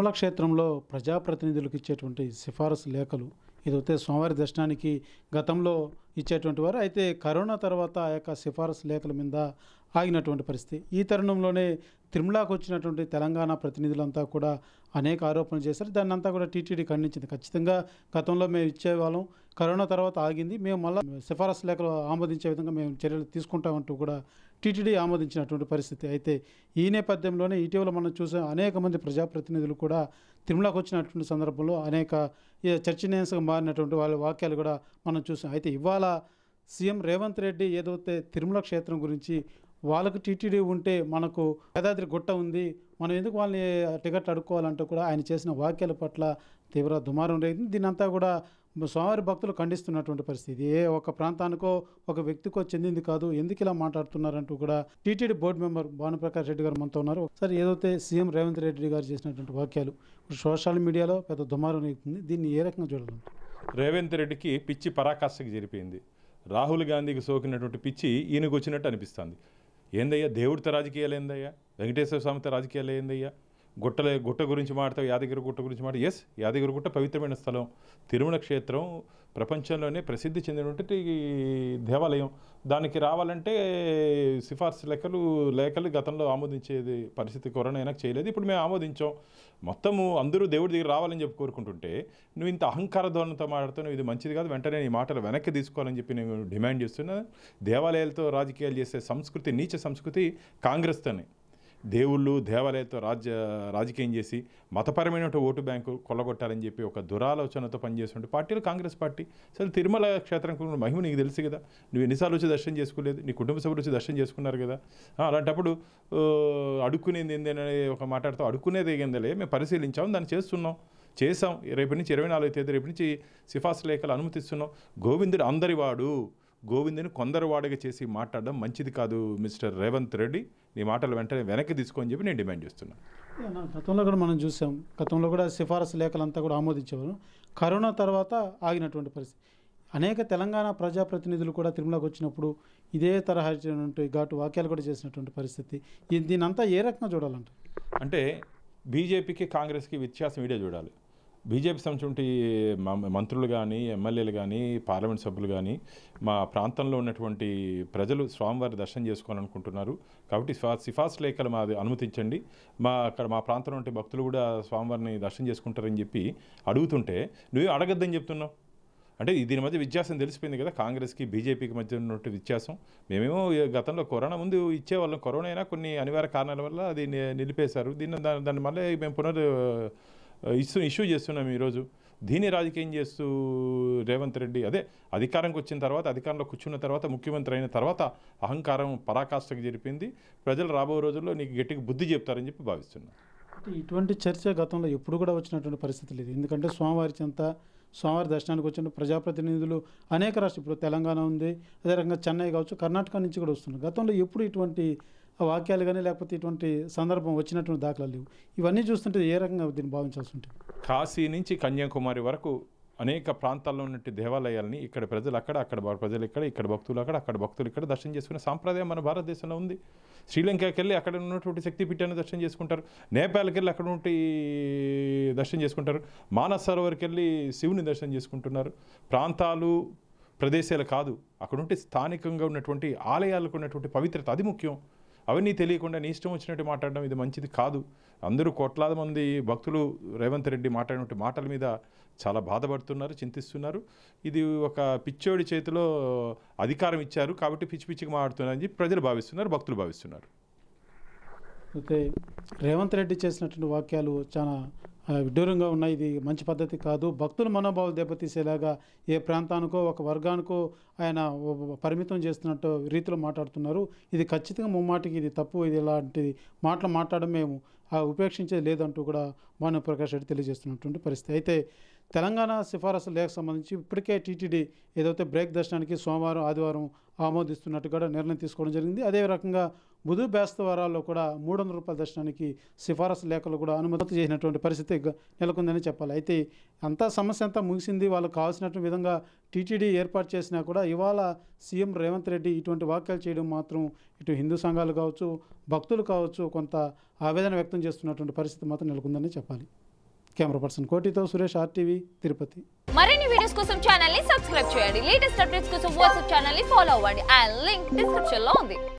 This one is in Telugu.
తిరుమల క్షేత్రంలో ప్రజాప్రతినిధులకు ఇచ్చేటువంటి సిఫారసు లేఖలు ఏదైతే స్వామివారి దర్శనానికి గతంలో ఇచ్చేటువంటి వారు అయితే కరోనా తర్వాత ఆ యొక్క సిఫారసు లేఖల మీద ఆగినటువంటి పరిస్థితి. ఈ తరుణంలోనే తిరుమలకు వచ్చినటువంటి తెలంగాణ ప్రతినిధులంతా కూడా అనేక ఆరోపణలు చేశారు. దాన్ని అంతా కూడా టీటీడీ ఖండించింది. ఖచ్చితంగా గతంలో మేము ఇచ్చేవాళ్ళం, కరోనా తర్వాత ఆగింది, మేము మళ్ళీ సిఫారసు లేఖలు ఆమోదించే విధంగా మేము చర్యలు తీసుకుంటామంటూ కూడా టీటీడీ ఆమోదించినటువంటి పరిస్థితి. అయితే ఈ నేపథ్యంలోనే ఇటీవల మనం చూసే అనేక మంది ప్రజాప్రతినిధులు కూడా తిరుమలకు వచ్చినటువంటి సందర్భంలో అనేక చర్చనీయాంశంగా మారినటువంటి వాళ్ళ వాక్యాలు కూడా మనం చూసాం. అయితే ఇవాళ సీఎం రేవంత్ రెడ్డి ఏదైతే తిరుమల క్షేత్రం గురించి వాళ్ళకు టీటీడీ ఉంటే మనకు యాదాద్రి గుట్ట ఉంది, మనం ఎందుకు వాళ్ళని టికెట్ అడుక్కోవాలంటూ కూడా ఆయన చేసిన వ్యాఖ్యల పట్ల తీవ్ర దుమారం రేగింది. దీన్నంతా కూడా స్వామివారి భక్తులు ఖండిస్తున్నటువంటి పరిస్థితి. ఏ ఒక ప్రాంతానికో ఒక వ్యక్తికో చెందింది కాదు, ఎందుకు ఇలా మాట్లాడుతున్నారంటూ కూడా TTD board member Bhanuprakash Reddy గారు మనతో ఉన్నారు. సరే, ఏదైతే సీఎం రేవంత్ రెడ్డి గారు చేసినటువంటి వాక్యాలు ఇప్పుడు సోషల్ మీడియాలో పెద్ద దుమారం రేగుతుంది. దీన్ని ఏ రకంగా చూడాలి? రేవంత్ రెడ్డికి పిచ్చి పరాకాష్ఠకి జరిపింది. రాహుల్ గాంధీకి సోకినటువంటి పిచ్చి ఈయనకు వచ్చినట్టు అనిపిస్తుంది. ఏందయ్యా దేవుడితో రాజకీయాలు, ఏందయ్యా వెంకటేశ్వర స్వామితో రాజకీయాలు, ఏందయ్యా గుట్ట గురించి మాడతావు, యాదగిరి గుట్ట గురించి మాట. ఎస్, యాదగిరి గుట్ట పవిత్రమైన స్థలం. తిరుమల క్షేత్రం ప్రపంచంలోనే ప్రసిద్ధి చెందినటువంటి దేవాలయం. దానికి రావాలంటే సిఫార్సు లేఖలు గతంలో ఆమోదించేది పరిస్థితి కరోనా అయినా చేయలేదు. ఇప్పుడు మేము ఆమోదించాం. మొత్తము అందరూ దేవుడి దగ్గర రావాలని చెప్పి కోరుకుంటుంటే నువ్వు ఇంత అహంకార ధోరణితో మాట్లాడుతున్నావు, ఇది మంచిది కాదు, వెంటనే ఈ మాటలు వెనక్కి తీసుకోవాలని చెప్పి నేను డిమాండ్ చేస్తున్నా. దేవాలయాలతో రాజకీయాలు చేసే సంస్కృతి, నీచ సంస్కృతి కాంగ్రెస్తోనే. దేవుళ్ళు దేవాలయాలతో రాజకీయం చేసి మతపరమైన ఓటు బ్యాంకు కొల్లగొట్టాలని చెప్పి ఒక దురాలోచనతో పనిచేస్తుంటే పార్టీలు కాంగ్రెస్ పార్టీ. అసలు తిరుమల క్షేత్రం మహిమ నీకు తెలుసు కదా, నువ్వు ఎన్నిసార్లు వచ్చి దర్శనం చేసుకోలేదు, నీ కుటుంబ సభ్యులు వచ్చి దర్శనం చేసుకున్నారు కదా. అలాంటప్పుడు అడుక్కునేది ఏంటనే ఒక మాట్లాడుతూ అడుక్కునేది ఏందలే, మేము పరిశీలించాము, దాన్ని చేసాం. రేపటి నుంచి 24వ తేదీ రేపటి నుంచి సిఫార్సు లేఖలు అనుమతిస్తున్నాం. గోవిందుడు అందరివాడు, గోవిందుని కొందరు వాడిగా చేసి మాట్లాడడం మంచిది కాదు. మిస్టర్ రేవంత్ రెడ్డి, నీ మాటలు వెంటనే వెనక్కి తీసుకొని చెప్పి నేను డిమాండ్ చేస్తున్నాను. గతంలో కూడా మనం చూసాం, గతంలో కూడా సిఫారసు లేఖలంతా కూడా ఆమోదించేవారు. కరోనా తర్వాత ఆగినటువంటి పరిస్థితి. అనేక తెలంగాణ ప్రజాప్రతినిధులు కూడా తిరుమలకు వచ్చినప్పుడు ఇదే తరహా ఘాటు వాక్యాలు కూడా చేసినటువంటి పరిస్థితి. దీనంతా ఏ రకంగా చూడాలంటే అంటే బీజేపీకి కాంగ్రెస్కి వ్యత్యాసం వీడియో చూడాలి. బీజేపీ సంబంధించి మంత్రులు కానీ, ఎమ్మెల్యేలు కానీ, పార్లమెంట్ సభ్యులు కానీ మా ప్రాంతంలో ఉన్నటువంటి ప్రజలు స్వామివారి దర్శనం చేసుకోవాలనుకుంటున్నారు. కాబట్టి సిఫార్సు లేఖలు మాది అనుమతించండి, మా ప్రాంతంలో ఉంటే భక్తులు కూడా స్వామివారిని దర్శనం చేసుకుంటారని చెప్పి అడుగుతుంటే నువ్వే అడగద్దని చెప్తున్నావు. అంటే దీని మధ్య వ్యత్యాసం తెలిసిపోయింది కదా, కాంగ్రెస్కి బీజేపీకి మధ్య ఉన్నటువంటి వ్యత్యాసం. మేమేమో గతంలో కరోనా ముందు ఇచ్చేవాళ్ళం, కరోనా అయినా కొన్ని అనివార్య కారణాల వల్ల అది నిలిపేశారు. దాన్ని మళ్ళీ మేము ఇష్యూ చేస్తున్నాం ఈరోజు. దీన్ని రాజకీయం చేస్తూ రేవంత్ రెడ్డి అధికారంకి వచ్చిన తర్వాత, అధికారంలో కూర్చున్న తర్వాత, ముఖ్యమంత్రి అయిన తర్వాత అహంకారం పరాకాష్ఠకు జరిపింది. ప్రజలు రాబోయే రోజుల్లో నీకు గట్టిగా బుద్ధి చెప్తారని చెప్పి భావిస్తున్నాను. ఇటువంటి చర్చ గతంలో ఎప్పుడు కూడా వచ్చినటువంటి పరిస్థితి లేదు. ఎందుకంటే స్వామివారి దర్శనానికి వచ్చిన ప్రజాప్రతినిధులు అనేక రాష్ట్రాలు, ఇప్పుడు తెలంగాణ ఉంది, అదే రకంగా చెన్నై కావచ్చు, కర్ణాటక నుంచి కూడా వస్తున్నారు. గతంలో ఎప్పుడు ఇటువంటి వాక్యాలు కానీ లేకపోతే ఇటువంటి సందర్భం వచ్చినటువంటి దాఖలాలు లేవు. ఇవన్నీ చూస్తుంటే ఏ రకంగా దీన్ని భావించాల్సి ఉంటుంది? కాశీ నుంచి కన్యాకుమారి వరకు అనేక ప్రాంతాల్లో ఉన్నట్టు దేవాలయాలని ఇక్కడ ప్రజలు అక్కడ ప్రజలు ఇక్కడ భక్తులు అక్కడ భక్తులు ఇక్కడ దర్శనం చేసుకునే సాంప్రదాయం మన భారతదేశంలో ఉంది. శ్రీలంకకి వెళ్ళి అక్కడ ఉన్నటువంటి శక్తిపీఠాన్ని దర్శనం చేసుకుంటారు. నేపాల్కి వెళ్ళి అక్కడ ఉంటే దర్శనం చేసుకుంటారు. మానస సరోవర్కి వెళ్ళి శివుని దర్శనం చేసుకుంటున్నారు. ప్రాంతాలు ప్రదేశాలు కాదు, అక్కడ ఉంటే స్థానికంగా ఉన్నటువంటి ఆలయాలకు ఉన్నటువంటి పవిత్రత, అది ముఖ్యం. అవన్నీ తెలియకుండా నీ ఇష్టం వచ్చినట్టు మాట్లాడడం ఇది మంచిది కాదు. అందరూ కోట్లాది మంది భక్తులు రేవంత్ రెడ్డి మాట్లాడినటువంటి మాటల మీద చాలా బాధపడుతున్నారు, చింతిస్తున్నారు. ఇది ఒక పిచ్చోడి చేతిలో అధికారం ఇచ్చారు కాబట్టి పిచ్చిగా మాట్లాడుతున్నారని చెప్పి ప్రజలు భావిస్తున్నారు, భక్తులు భావిస్తున్నారు. అయితే రేవంత్ రెడ్డి చేసినటువంటి వాక్యాలు చాలా విడ్డూరంగా ఉన్నాయి. ఇది మంచి పద్ధతి కాదు. భక్తుల మనోభావాలు దెబ్బతీసేలాగా ఏ ప్రాంతానికో ఒక వర్గానికో ఆయన పరిమితం చేస్తున్నట్టు రీతిలో మాట్లాడుతున్నారు. ఇది ఖచ్చితంగా ముమ్మాటికి ఇది తప్పు. ఇది ఇలాంటి మాటలు మాట్లాడడం మేము ఉపేక్షించేది లేదంటూ కూడా భానుప్రకాష్ రెడ్డి తెలియజేస్తున్నటువంటి పరిస్థితి. అయితే తెలంగాణ సిఫారసు లేఖ సంబంధించి ఇప్పటికే టీటీడీ ఏదైతే బ్రేక్ దర్శనానికి సోమవారం ఆదివారం ఆమోదిస్తున్నట్టు కూడా నిర్ణయం తీసుకోవడం జరిగింది. అదే రకంగా బుధ బేస్తవారాల్లో కూడా 300 రూపాయల దర్శనానికి సిఫారసు లేఖలు కూడా అనుమతి చేసినటువంటి పరిస్థితి నెలకొందని చెప్పాలి. అయితే సమస్య అంతా ముగిసింది, వాళ్ళకు కావాల్సినటువంటి విధంగా టీటీడీ ఏర్పాటు చేసినా కూడా ఇవాళ సీఎం రేవంత్ రెడ్డి ఇటువంటి వాక్యాలు చేయడం మాత్రం ఇటు హిందూ సంఘాలు కావచ్చు, భక్తులు కావచ్చు కొంత ఆవేదన వ్యక్తం చేస్తున్నటువంటి పరిస్థితి మాత్రం నెలకొందని చెప్పాలి. కెమెరా పర్సన్ కోటితో సురేష్, RTV, తిరుపతి. మరిన్ని వీడియోస్ కోసం ఛానల్ ని సబ్స్క్రైబ్ చేయండి. లేటెస్ట్ అప్డేట్స్ కోసం వాట్సాప్ ఛానల్ ని ఫాలో అవ్వండి. అండ్ లింక్ డిస్క్రిప్షన్ లో ఉంది.